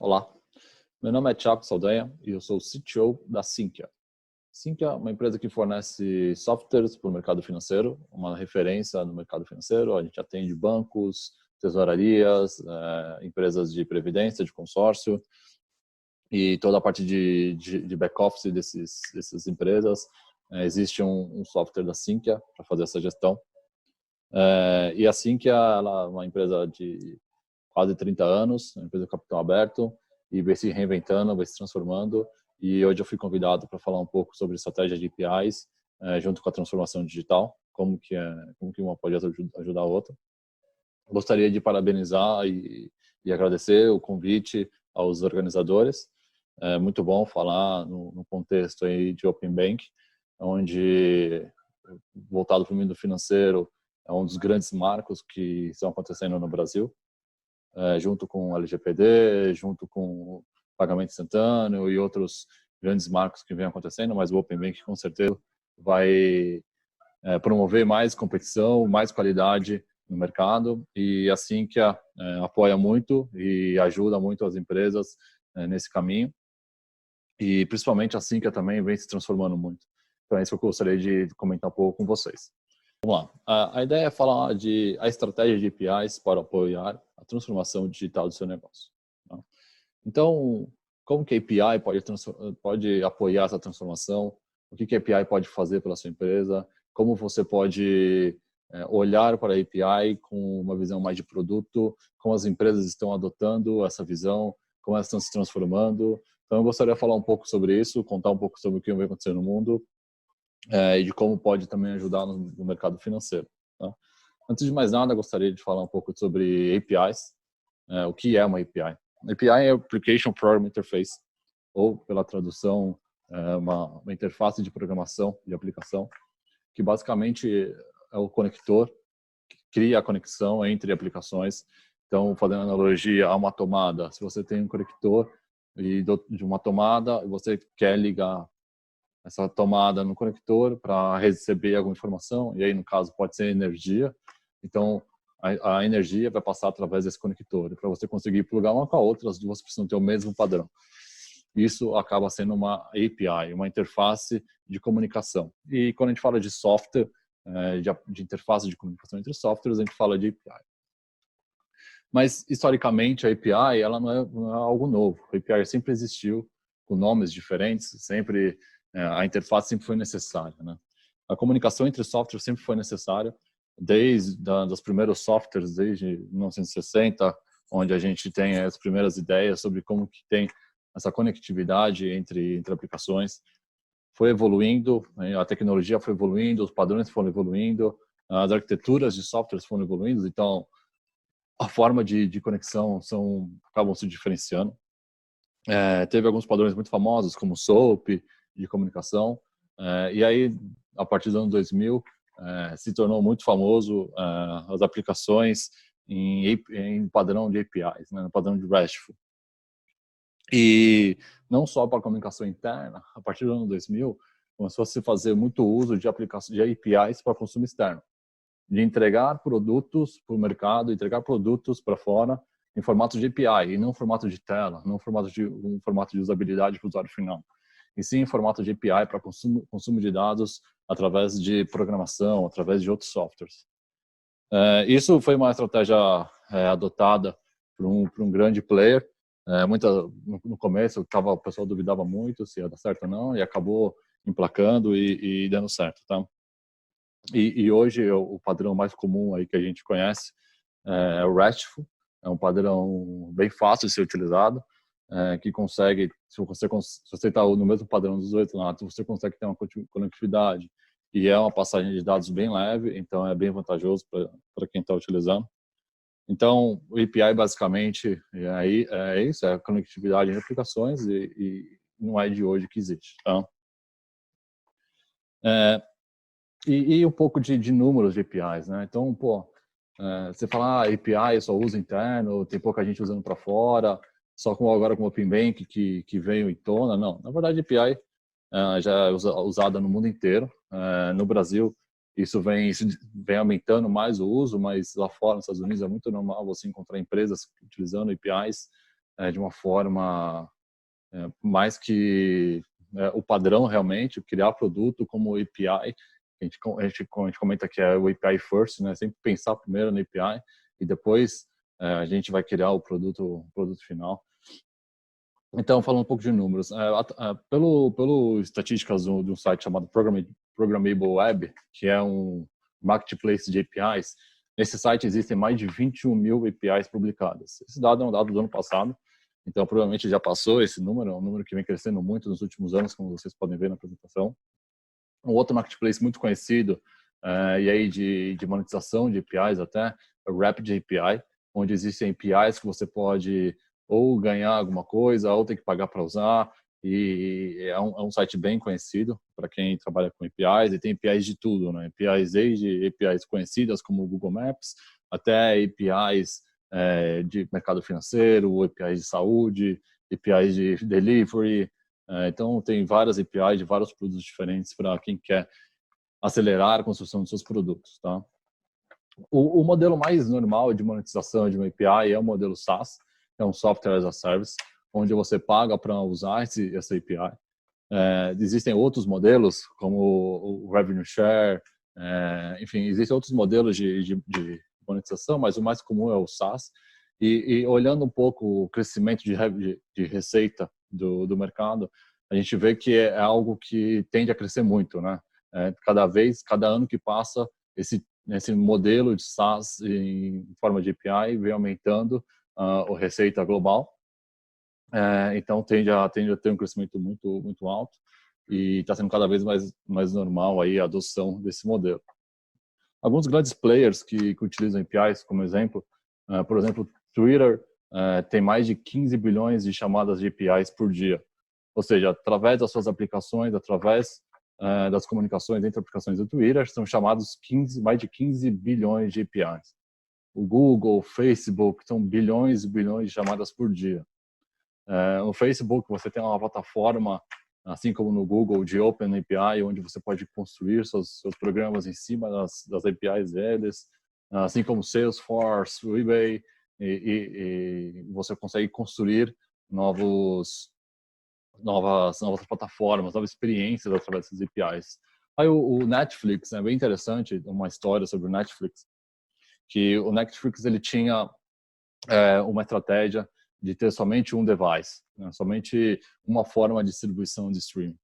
Olá, meu nome é Thiago Saldanha e eu sou o CTO da Sinqia. Sinqia é uma empresa que fornece softwares para o mercado financeiro, uma referência no mercado financeiro. A gente atende bancos, tesourarias, empresas de previdência, de consórcio e toda a parte de back-office dessas empresas. Existe um software da Sinqia para fazer essa gestão. E a Sinqia ela é uma empresa de quase 30 anos, uma empresa de capital aberto, e vem se reinventando, vai se transformando. E hoje eu fui convidado para falar um pouco sobre estratégia de APIs, junto com a transformação digital, como que uma pode ajudar a outra. Gostaria de parabenizar e agradecer o convite aos organizadores. É muito bom falar no contexto aí de Open Bank, onde, voltado para o mundo financeiro, é um dos grandes marcos que estão acontecendo no Brasil. Junto com o LGPD, junto com o pagamento instantâneo e outros grandes marcos que vêm acontecendo, mas o Open Bank com certeza vai promover mais competição, mais qualidade no mercado, e assim que apoia muito e ajuda muito as empresas nesse caminho, e principalmente assim que também vem se transformando muito. Então é isso que eu gostaria de comentar um pouco com vocês. Vamos lá. A ideia é falar de a estratégia de APIs para apoiar a transformação digital do seu negócio. Tá? Então, como que a API pode apoiar essa transformação? O que a API pode fazer pela sua empresa? Como você pode olhar para a API com uma visão mais de produto? Como as empresas estão adotando essa visão? Como elas estão se transformando? Então, eu gostaria de falar um pouco sobre isso, contar um pouco sobre o que vem acontecendo no mundo, e de como pode também ajudar no mercado financeiro. Tá? Antes de mais nada, gostaria de falar um pouco sobre APIs. O que é uma API? API é Application Programming Interface, ou pela tradução, uma interface de programação, de aplicação, que basicamente é o conector que cria a conexão entre aplicações. Então, fazendo analogia a uma tomada, se você tem um conector de uma tomada e você quer ligar essa tomada no conector para receber alguma informação, e aí no caso pode ser energia, então a energia vai passar através desse conector, e para você conseguir plugar uma com a outra, as duas precisam ter o mesmo padrão. Isso acaba sendo uma API, uma interface de comunicação. E quando a gente fala de software, de interface de comunicação entre softwares, a gente fala de API. Mas, historicamente, a API ela não é algo novo. A API sempre existiu, com nomes diferentes, sempre a interface sempre foi necessária, né? A comunicação entre softwares sempre foi necessária, desde dos primeiros softwares, desde 1960, onde a gente tem as primeiras ideias sobre como que tem essa conectividade entre aplicações. Foi evoluindo, a tecnologia foi evoluindo, os padrões foram evoluindo, as arquiteturas de softwares foram evoluindo, então a forma de conexão acabam se diferenciando. Teve alguns padrões muito famosos, como SOAP, de comunicação, e aí, a partir do ano 2000, se tornou muito famoso as aplicações em padrão de APIs, né, no padrão de RESTful. E não só para comunicação interna, a partir do ano 2000, começou a se fazer muito uso de APIs para consumo externo, de entregar produtos para o mercado, entregar produtos para fora em formato de API, e não formato de tela, não um formato de usabilidade para o usuário final, e sim em formato de API para consumo de dados através de programação, através de outros softwares. Isso foi uma estratégia adotada por um grande player. No começo, o pessoal duvidava muito se ia dar certo ou não, e acabou emplacando e dando certo, tá? E hoje o padrão mais comum aí que a gente conhece é o RESTful. É um padrão bem fácil de ser utilizado, que consegue, se você está no mesmo padrão dos 8 lados, você consegue ter uma conectividade e é uma passagem de dados bem leve, então é bem vantajoso para quem está utilizando. Então, o API basicamente é isso, é a conectividade de aplicações e não é de hoje que existe. Tá? E um pouco de números de APIs, né? Então, você fala, API eu só uso interno, tem pouca gente usando para fora, só agora com o Open Bank que veio em tona. Não, na verdade, API já é usada no mundo inteiro. No Brasil, isso vem aumentando mais o uso, mas lá fora, nos Estados Unidos, é muito normal você encontrar empresas utilizando APIs de uma forma mais que o padrão realmente, criar produto como API. A gente comenta que é o API first, né? Sempre pensar primeiro no API e depois a gente vai criar o produto final. Então, falando um pouco de números, pelo estatísticas de um site chamado Programmable Web, que é um marketplace de APIs, nesse site existem mais de 21 mil APIs publicadas. Esse dado é um dado do ano passado, então provavelmente já passou esse número, é um número que vem crescendo muito nos últimos anos, como vocês podem ver na apresentação. Um outro marketplace muito conhecido, e aí de monetização de APIs até, é o Rapid API, onde existem APIs que você pode ou ganhar alguma coisa, ou ter que pagar para usar, e é um site bem conhecido para quem trabalha com APIs, e tem APIs de tudo, né? APIs desde APIs conhecidas como o Google Maps, até APIs de mercado financeiro, APIs de saúde, APIs de delivery. Então, tem várias APIs de vários produtos diferentes para quem quer acelerar a construção dos seus produtos, tá? O modelo mais normal de monetização de uma API é o modelo SaaS, é um Software as a Service, onde você paga para usar essa API. Existem outros modelos, como o Revenue Share, enfim, existem outros modelos de monetização, mas o mais comum é o SaaS. E olhando um pouco o crescimento de receita do mercado, a gente vê que é algo que tende a crescer muito, né? Cada ano que passa, esse modelo de SaaS em forma de API vem aumentando a receita global. Então tende a ter um crescimento muito alto e está sendo cada vez mais normal aí a adoção desse modelo. Alguns grandes players que utilizam APIs como exemplo, por exemplo, Twitter tem mais de 15 bilhões de chamadas de APIs por dia. Ou seja, através das suas aplicações, através das comunicações entre aplicações do Twitter, são chamados mais de 15 bilhões de APIs. O Google, o Facebook, são bilhões e bilhões de chamadas por dia. No Facebook, você tem uma plataforma, assim como no Google, de Open API, onde você pode construir seus programas em cima das APIs deles, assim como Salesforce, o eBay, e você consegue construir novas plataformas, novas experiências através dessas APIs. Aí o Netflix, é bem interessante, uma história sobre o Netflix, que o Netflix ele tinha uma estratégia de ter somente um device, né? Somente uma forma de distribuição de streaming.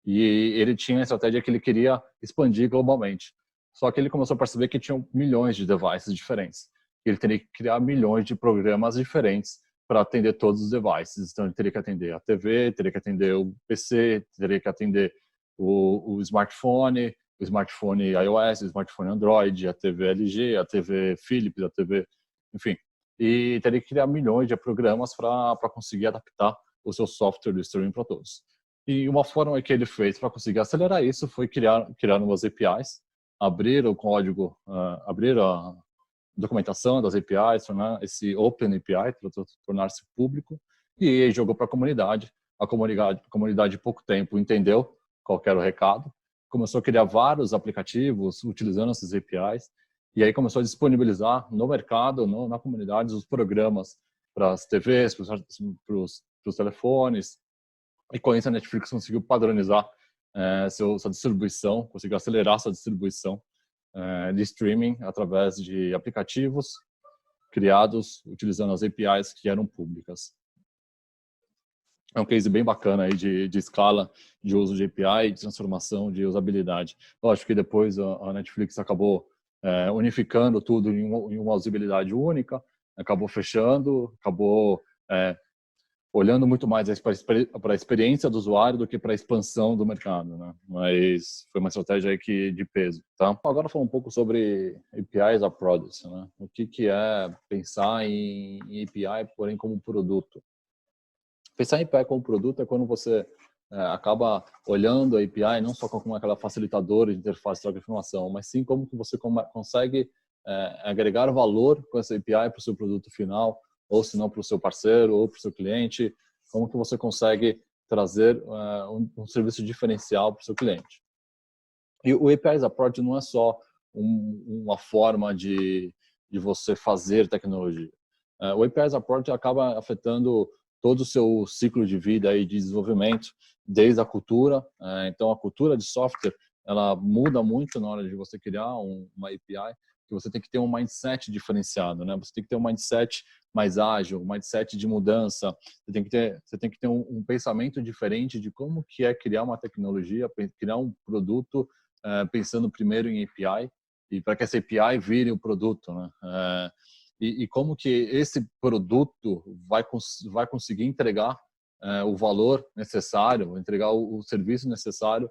E ele tinha a estratégia que ele queria expandir globalmente. Só que ele começou a perceber que tinham milhões de devices diferentes. Ele teria que criar milhões de programas diferentes para atender todos os devices. Então, ele teria que atender a TV, teria que atender o PC, teria que atender o smartphone iOS, o smartphone Android, a TV LG, a TV Philips, a TV, enfim. E teria que criar milhões de programas para conseguir adaptar o seu software de streaming para todos. E uma forma que ele fez para conseguir acelerar isso foi criar umas APIs, abrir o código, abrir a documentação das APIs, tornar esse Open API, tornar-se público, e jogou para a comunidade. A comunidade, em pouco tempo, entendeu qual era o recado, começou a criar vários aplicativos utilizando essas APIs, e aí começou a disponibilizar no mercado, na comunidade, os programas para as TVs, para os telefones, e com isso a Netflix conseguiu padronizar sua distribuição, conseguiu acelerar sua distribuição de streaming através de aplicativos criados utilizando as APIs que eram públicas. É um case bem bacana aí de escala de uso de API e de transformação de usabilidade. Lógico que depois a Netflix acabou unificando tudo em uma usabilidade única, acabou fechando, acabou olhando muito mais para a experiência do usuário do que para a expansão do mercado, né? Mas foi uma estratégia aí de peso, tá? Agora falar um pouco sobre APIs a Products, né? O que é pensar em API, porém como produto. Pensar em API como produto é quando você acaba olhando a API não só como aquela facilitadora de interface de troca de informação, mas sim como que você consegue agregar valor com essa API para o seu produto final, ou se não para o seu parceiro, ou para o seu cliente, como que você consegue trazer um serviço diferencial para o seu cliente. E o APIs Approach não é só uma forma de você fazer tecnologia. O APIs Approach acaba afetando todo o seu ciclo de vida e de desenvolvimento, desde a cultura. Então, a cultura de software, ela muda muito na hora de você criar uma API, que você tem que ter um mindset diferenciado, né? Você tem que ter um mindset mais ágil, um mindset de mudança. Você tem que ter um pensamento diferente de como que é criar uma tecnologia, criar um produto, pensando primeiro em API, e para que essa API vire o produto, né? E como que esse produto vai conseguir entregar o valor necessário, entregar o serviço necessário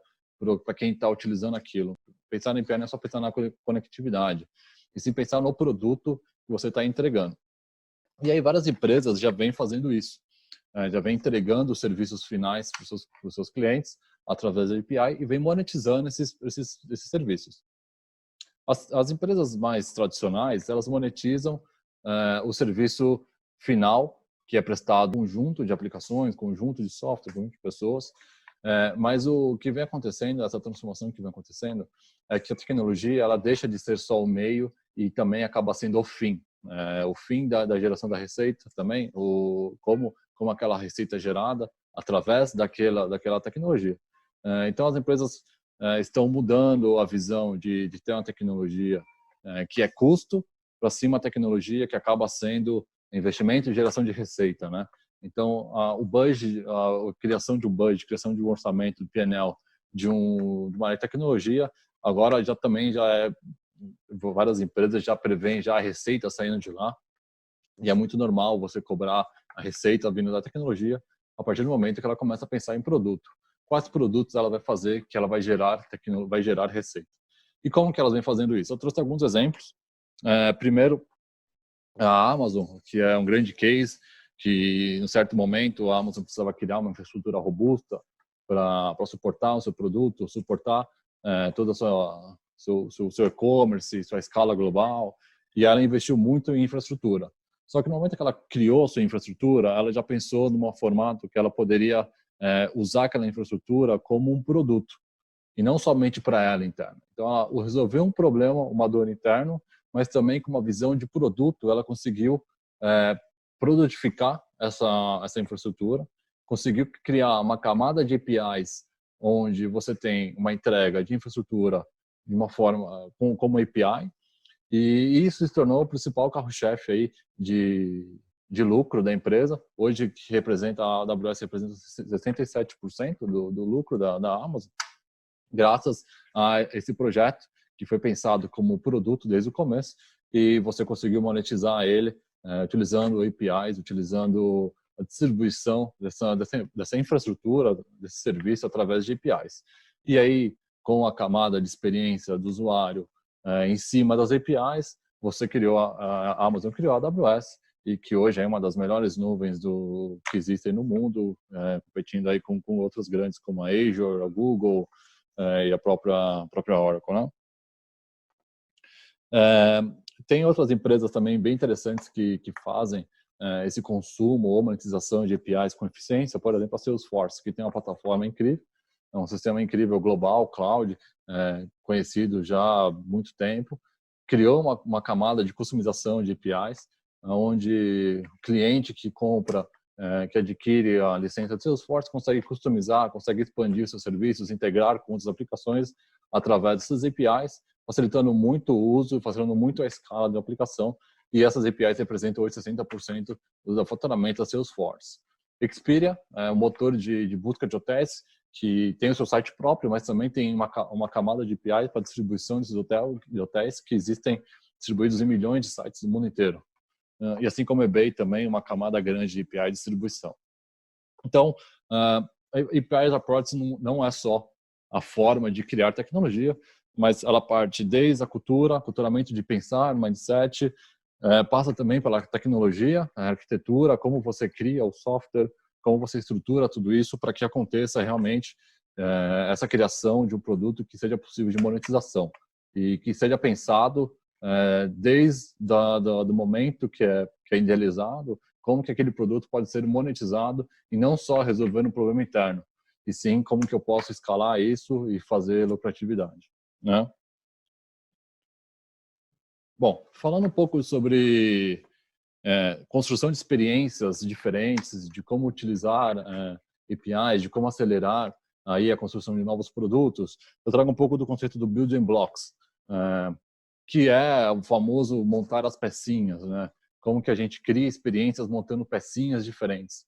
para quem está utilizando aquilo. Pensar na API não é só pensar na conectividade, e sim pensar no produto que você está entregando. E aí várias empresas já vêm fazendo isso, já vêm entregando os serviços finais para os seus clientes através da API e vem monetizando esses serviços. As empresas mais tradicionais, elas monetizam o serviço final, que é prestado conjunto de aplicações, conjunto de software, conjunto de pessoas. Mas o que vem acontecendo, essa transformação que vem acontecendo, é que a tecnologia ela deixa de ser só o meio e também acaba sendo o fim. O fim da geração da receita também, como aquela receita é gerada através daquela tecnologia. Então as empresas estão mudando a visão de ter uma tecnologia que é custo para cima a tecnologia que acaba sendo investimento e geração de receita, né? Então, o budget, a criação de um budget, criação de um orçamento, do PNL de uma área de tecnologia, agora também é, várias empresas já prevêem já a receita saindo de lá, e é muito normal você cobrar a receita vindo da tecnologia a partir do momento que ela começa a pensar em produto. Quais produtos ela vai fazer que ela vai gerar receita. E como que elas vêm fazendo isso? Eu trouxe alguns exemplos. Primeiro, a Amazon, que é um grande case, que em um certo momento a Amazon precisava criar uma infraestrutura robusta para suportar o seu produto, suportar todo o seu e-commerce, sua escala global, e ela investiu muito em infraestrutura. Só que no momento que ela criou a sua infraestrutura, ela já pensou num formato que ela poderia usar aquela infraestrutura como um produto, e não somente para ela interna. Então, ela resolveu um problema, uma dor interna, mas também com uma visão de produto, ela conseguiu produtificar essa infraestrutura, conseguiu criar uma camada de APIs onde você tem uma entrega de infraestrutura de uma forma como API, e isso se tornou o principal carro-chefe aí de lucro da empresa. Hoje, que representa a AWS representa 67% do lucro da Amazon, graças a esse projeto que foi pensado como produto desde o começo, e você conseguiu monetizar ele utilizando APIs, utilizando a distribuição dessa infraestrutura, desse serviço através de APIs. E aí, com a camada de experiência do usuário em cima das APIs, a Amazon criou a AWS, e que hoje é uma das melhores nuvens que existem no mundo, competindo aí com outras grandes como a Azure, a Google, e a própria Oracle, né? Tem outras empresas também bem interessantes que fazem esse consumo ou monetização de APIs com eficiência, por exemplo, a Salesforce, que tem uma plataforma incrível, é um sistema incrível global, cloud, conhecido já há muito tempo, criou uma camada de customização de APIs, onde o cliente que compra, que adquire a licença de Salesforce, consegue customizar, consegue expandir seus serviços, integrar com outras aplicações através dessas APIs, facilitando muito o uso, facilitando muito a escala da aplicação, e essas APIs representam 60% do faturamento da Salesforce. Xperia é um motor de busca de hotéis que tem o seu site próprio, mas também tem uma camada de APIs para distribuição desses hotéis que existem distribuídos em milhões de sites do mundo inteiro. E assim como o eBay também, uma camada grande de API de distribuição. Então, APIs Approach não é só a forma de criar tecnologia, mas ela parte desde a culturamento de pensar, mindset, passa também pela tecnologia, a arquitetura, como você cria o software, como você estrutura tudo isso para que aconteça realmente essa criação de um produto que seja possível de monetização e que seja pensado desde do momento que é idealizado, como que aquele produto pode ser monetizado e não só resolver um problema interno, e sim como que eu posso escalar isso e fazer lucratividade, né? Bom, falando um pouco sobre construção de experiências diferentes, de como utilizar APIs, de como acelerar aí a construção de novos produtos. Eu trago um pouco do conceito do building blocks, que é o famoso montar as pecinhas, né? Como que a gente cria experiências montando pecinhas diferentes.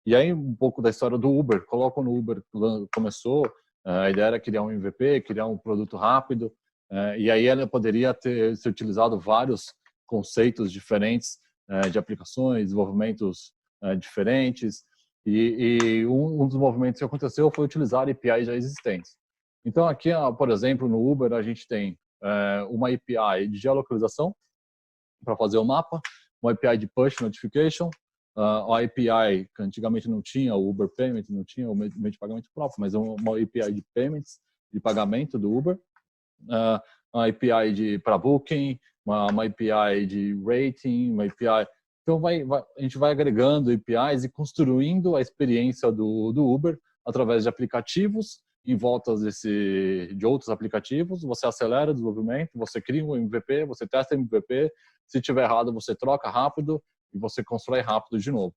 E aí um pouco da história do Uber, coloco no Uber, começou, a ideia era criar um MVP, criar um produto rápido, e aí ela poderia ser utilizado vários conceitos diferentes de aplicações, desenvolvimentos diferentes, e um dos movimentos que aconteceu foi utilizar APIs já existentes. Então aqui, por exemplo, no Uber a gente tem uma API de geolocalização para fazer o mapa, uma API de push notification, a API que antigamente não tinha, o Uber Payment não tinha o meio de pagamento próprio, mas uma API de payments, de pagamento do Uber, uma API para booking, uma API de rating, uma API. Então a gente vai agregando APIs e construindo a experiência do Uber através de aplicativos em volta de outros aplicativos. Você acelera o desenvolvimento, você cria um MVP, você testa o MVP, se tiver errado você troca rápido e você constrói rápido de novo.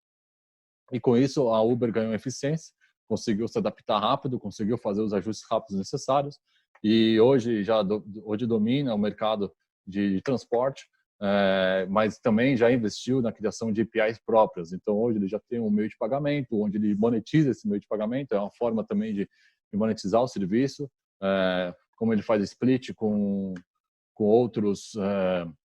E com isso a Uber ganhou eficiência, conseguiu se adaptar rápido, conseguiu fazer os ajustes rápidos necessários e hoje domina o mercado de transporte, mas também já investiu na criação de APIs próprias. Então hoje ele já tem um meio de pagamento, onde ele monetiza esse meio de pagamento, é uma forma também de monetizar o serviço, como ele faz split com outros,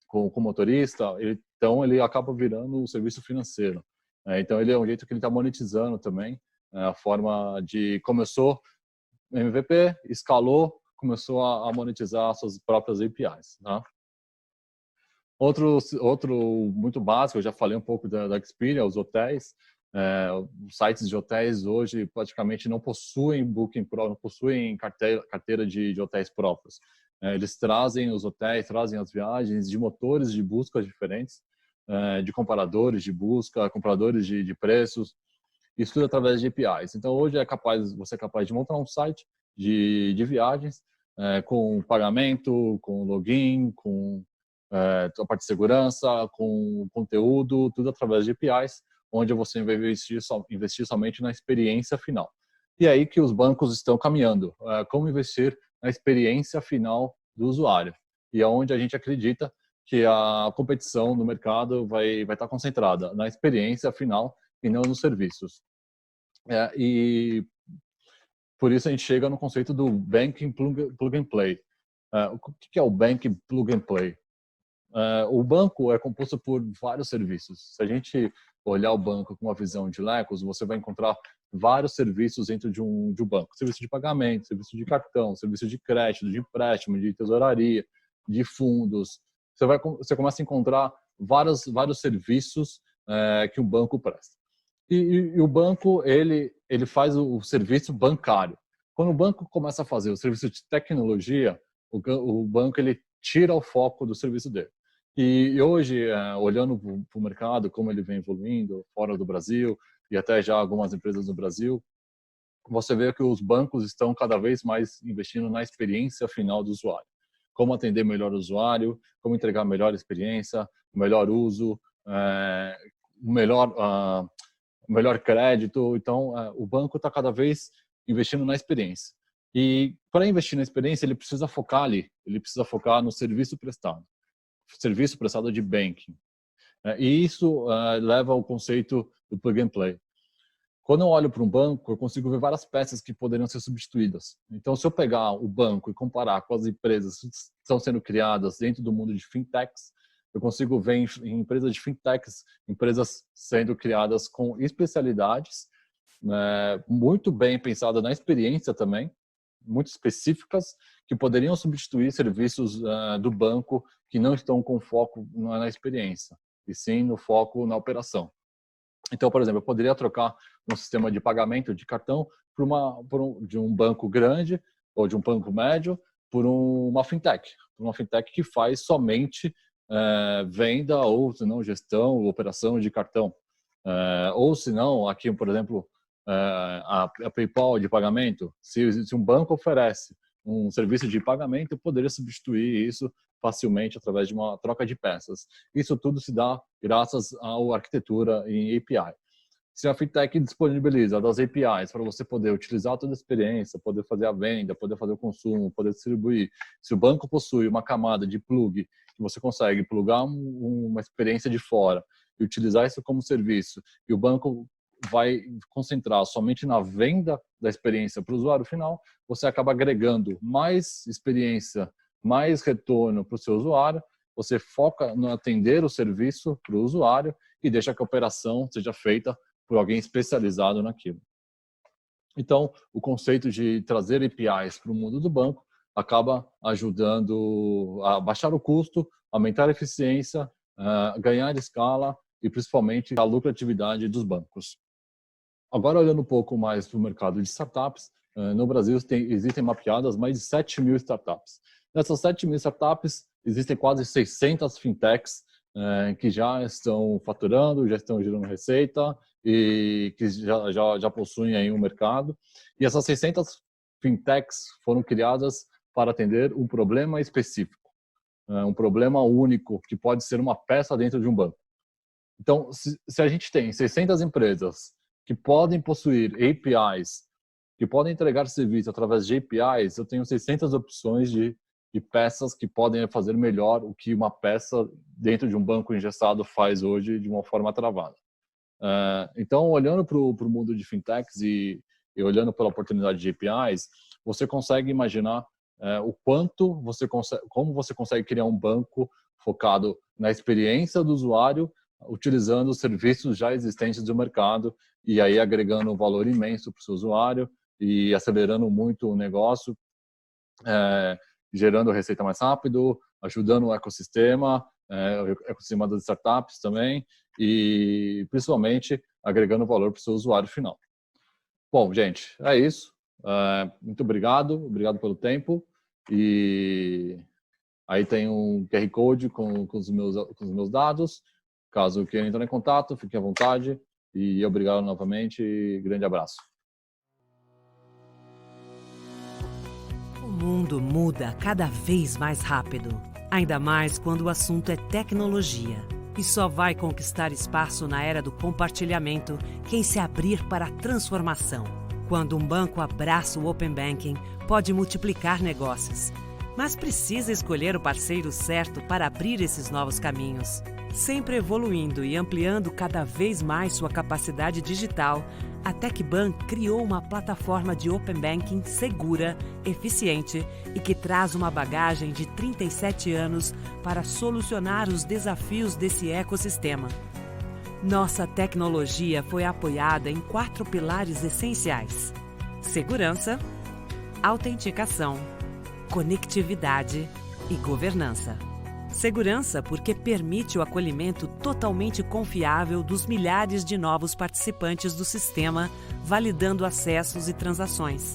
com motorista, então ele acaba virando um serviço financeiro. Então ele é um jeito que ele está monetizando também, a forma de começou MVP, escalou, começou a monetizar suas próprias APIs. Tá? Outro muito básico, eu já falei um pouco da Expedia, os hotéis. Os sites de hotéis hoje praticamente não possuem Booking Pro, não possuem carteira de hotéis próprios. Eles trazem os hotéis, trazem as viagens de motores de busca diferentes, de comparadores de busca, comparadores de preços, isso tudo através de APIs. Então hoje você é capaz de montar um site de viagens com pagamento, com login, com a parte de segurança, com conteúdo, tudo através de APIs, onde você vai investir somente na experiência final. E é aí que os bancos estão caminhando, como investir na experiência final do usuário. E é onde a gente acredita que a competição no mercado vai estar concentrada na experiência final e não nos serviços. E por isso a gente chega no conceito do Banking Plug and Play. O que é o Banking Plug and Play? O banco é composto por vários serviços. Se a gente olhar o banco com uma visão de Lecos, você vai encontrar vários serviços dentro de um banco. Serviço de pagamento, serviço de cartão, serviço de crédito, de empréstimo, de tesouraria, de fundos. Você começa a encontrar vários serviços que um banco presta. E o banco, ele faz o serviço bancário. Quando o banco começa a fazer o serviço de tecnologia, o banco ele tira o foco do serviço dele. E hoje, olhando para o mercado, como ele vem evoluindo fora do Brasil e até já algumas empresas no Brasil, você vê que os bancos estão cada vez mais investindo na experiência final do usuário. Como atender melhor o usuário, como entregar melhor experiência, melhor uso, melhor crédito. Então, o banco está cada vez investindo na experiência. E para investir na experiência, ele precisa focar ali, ele precisa focar no serviço prestado de banking. E isso leva ao conceito do plug and play. Quando eu olho para um banco, eu consigo ver várias peças que poderiam ser substituídas. Então, se eu pegar o banco e comparar com as empresas que estão sendo criadas dentro do mundo de fintechs, eu consigo ver em empresas de fintechs, empresas sendo criadas com especialidades, muito bem pensadas na experiência também, muito específicas, que poderiam substituir serviços do banco que não estão com foco na experiência, e sim no foco na operação. Então, por exemplo, eu poderia trocar um sistema de pagamento de cartão de um banco grande ou de um banco médio por uma fintech que faz somente venda ou, se não, gestão ou operação de cartão. Ou, se não, aqui, por exemplo, a PayPal de pagamento, se um banco oferece um serviço de pagamento, eu poderia substituir isso facilmente através de uma troca de peças. Isso tudo se dá graças à arquitetura em API. Se a fintech disponibiliza das APIs para você poder utilizar toda a experiência, poder fazer a venda, poder fazer o consumo, poder distribuir, se o banco possui uma camada de plug que você consegue plugar uma experiência de fora e utilizar isso como serviço, e o banco vai concentrar somente na venda da experiência para o usuário final, você acaba agregando mais experiência, mais retorno para o seu usuário, você foca no atender o serviço para o usuário e deixa que a operação seja feita por alguém especializado naquilo. Então, o conceito de trazer APIs para o mundo do banco acaba ajudando a baixar o custo, aumentar a eficiência, ganhar escala e principalmente a lucratividade dos bancos. Agora, olhando um pouco mais para o mercado de startups, no Brasil existem mapeadas mais de 7 mil startups. Nessas 7 mil startups, existem quase 600 fintechs que já estão faturando, já estão gerando receita e que já possuem aí um mercado. E essas 600 fintechs foram criadas para atender um problema específico, um problema único que pode ser uma peça dentro de um banco. Então, se a gente tem 600 empresas que podem possuir APIs, que podem entregar serviço através de APIs, eu tenho 600 opções de peças que podem fazer melhor o que uma peça dentro de um banco engessado faz hoje de uma forma travada. Então, olhando para o mundo de fintechs e olhando pela oportunidade de APIs, você consegue imaginar o quanto como você consegue criar um banco focado na experiência do usuário, utilizando os serviços já existentes do mercado e aí agregando um valor imenso para o seu usuário e acelerando muito o negócio, gerando receita mais rápido, ajudando o ecossistema das startups também e principalmente agregando valor para o seu usuário final. Bom, gente, é isso. Muito obrigado pelo tempo e aí tem um QR Code com os meus dados. Caso queiram entrar em contato, fiquem à vontade e obrigado novamente e grande abraço. O mundo muda cada vez mais rápido, ainda mais quando o assunto é tecnologia. E só vai conquistar espaço na era do compartilhamento quem se abrir para a transformação. Quando um banco abraça o Open Banking, pode multiplicar negócios. Mas precisa escolher o parceiro certo para abrir esses novos caminhos. Sempre evoluindo e ampliando cada vez mais sua capacidade digital, a TecBan criou uma plataforma de Open Banking segura, eficiente e que traz uma bagagem de 37 anos para solucionar os desafios desse ecossistema. Nossa tecnologia foi apoiada em 4 pilares essenciais: segurança, autenticação, conectividade e governança. Segurança porque permite o acolhimento totalmente confiável dos milhares de novos participantes do sistema, validando acessos e transações.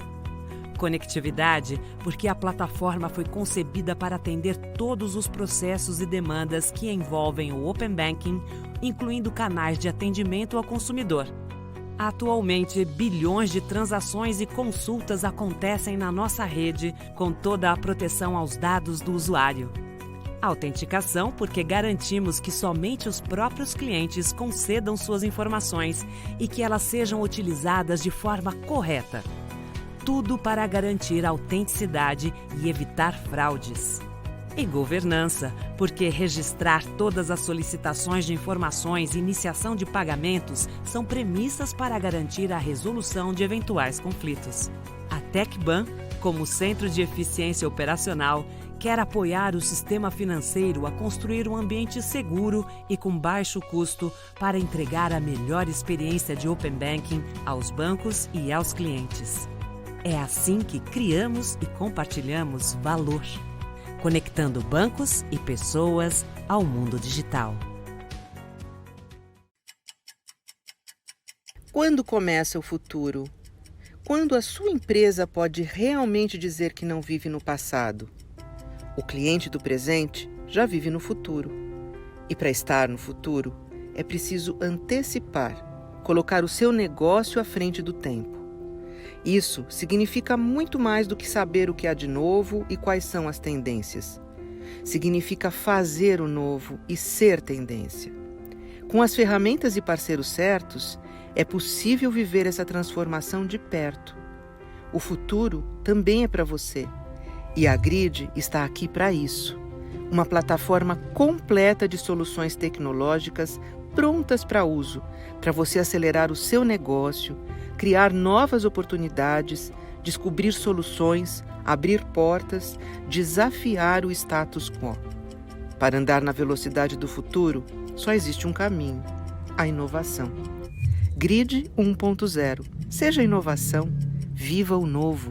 Conectividade porque a plataforma foi concebida para atender todos os processos e demandas que envolvem o Open Banking, incluindo canais de atendimento ao consumidor. Atualmente, bilhões de transações e consultas acontecem na nossa rede, com toda a proteção aos dados do usuário. Autenticação porque garantimos que somente os próprios clientes concedam suas informações e que elas sejam utilizadas de forma correta. Tudo para garantir autenticidade e evitar fraudes. E governança, porque registrar todas as solicitações de informações e iniciação de pagamentos são premissas para garantir a resolução de eventuais conflitos. A TecBan, como centro de eficiência operacional, quer apoiar o sistema financeiro a construir um ambiente seguro e com baixo custo para entregar a melhor experiência de Open Banking aos bancos e aos clientes. É assim que criamos e compartilhamos valor, conectando bancos e pessoas ao mundo digital. Quando começa o futuro? Quando a sua empresa pode realmente dizer que não vive no passado? O cliente do presente já vive no futuro. E para estar no futuro, é preciso antecipar, colocar o seu negócio à frente do tempo. Isso significa muito mais do que saber o que há de novo e quais são as tendências. Significa fazer o novo e ser tendência. Com as ferramentas e parceiros certos, é possível viver essa transformação de perto. O futuro também é para você. E a Grid está aqui para isso. Uma plataforma completa de soluções tecnológicas prontas para uso, para você acelerar o seu negócio, criar novas oportunidades, descobrir soluções, abrir portas, desafiar o status quo. Para andar na velocidade do futuro, só existe um caminho: a inovação. Grid 1.0. Seja inovação, viva o novo.